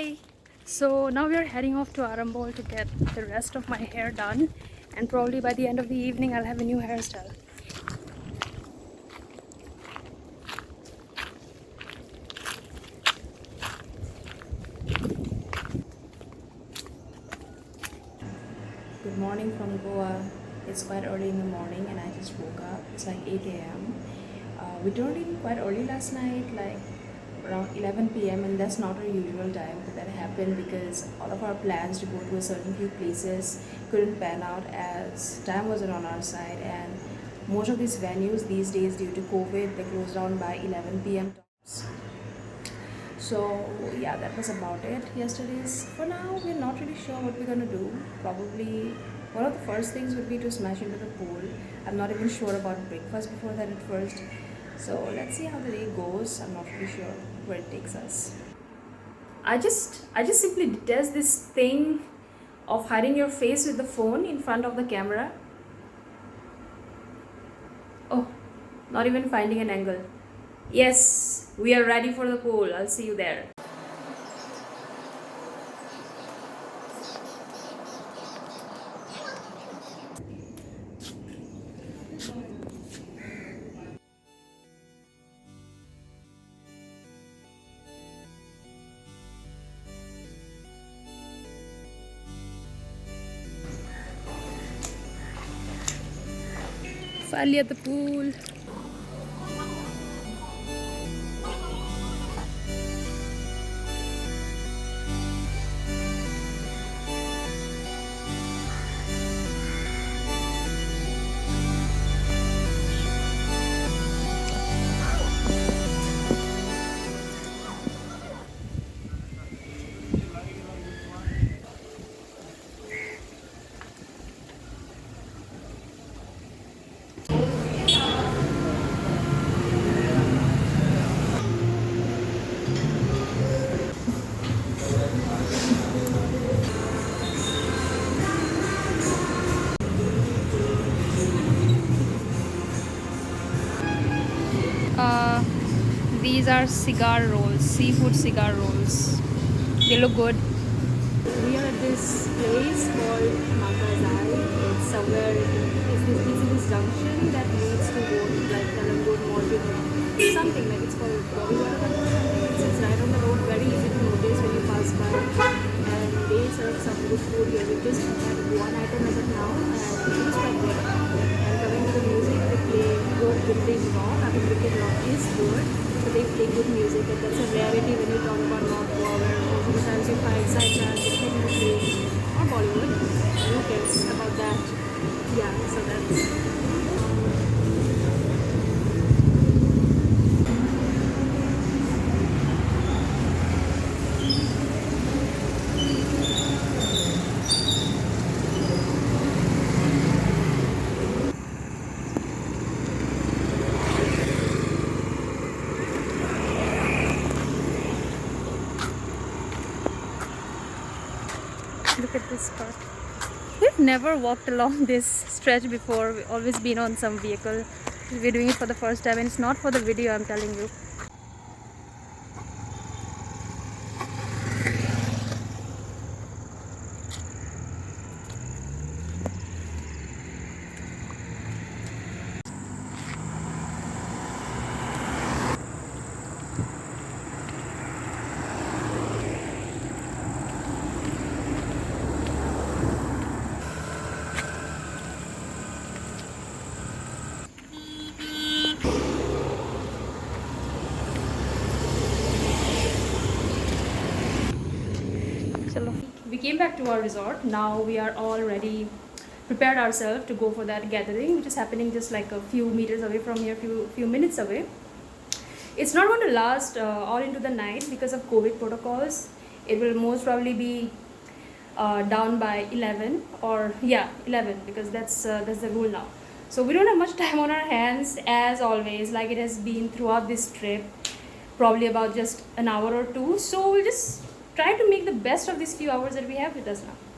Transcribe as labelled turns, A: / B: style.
A: Hi! So now we are heading off to Arambol to get the rest of my hair done, and probably by the end of the evening I'll have a new hairstyle. Good morning from Goa. It's quite early in the morning and I just woke up. It's like 8 a.m. We turned in quite early last night, like around 11 p.m. and that's not our usual time, but that happened because all of our plans to go to a certain few places couldn't pan out as time wasn't on our side, and most of these venues these days due to COVID they close down by 11 p.m. tops. So yeah, that was about it. Yesterday's for now we're not really sure what we're gonna do. Probably one of the first things would be to smash into the pool. I'm not even sure about breakfast before that at first. So let's see how the day goes. I'm not really sure where it takes us. I just simply detest this thing of hiding your face with the phone in front of the camera. Oh, not even finding an angle. Yes, we are ready for the pool. I'll see you there. Finally at the pool. Uh, these are cigar rolls, seafood cigar rolls. They look good. We are at this place called Makazai. It's somewhere, it's this junction that leads to both like Kalangut Mall to something like it's called Vagator or something. It's right on the road, very easy to notice when you pass by. And they serve some good food here. We just had one item as of now and it was quite good. And coming to the music, they play good vintage rock. I mean, vintage rock is good. So they play good music, and that's a rarity when you talk about North Goa, where most of the times you find side tracks, technically, or Bollywood. Who cares about that? Yeah, so that's. Look at this spot. We've never walked along this stretch before. We've always been on some vehicle. We're doing it for the first time and it's not for the video, I'm telling you. Chalo. We came back to our resort. Now we are all ready, prepared ourselves to go for that gathering, which is happening just like a few meters away from here, few minutes away. It's not going to last all into the night because of COVID protocols. It will most probably be down by 11, or yeah, 11, because that's the rule now. So we don't have much time on our hands as always, like it has been throughout this trip, probably about just an hour or two. So we'll just try to make the best of these few hours that we have with us now.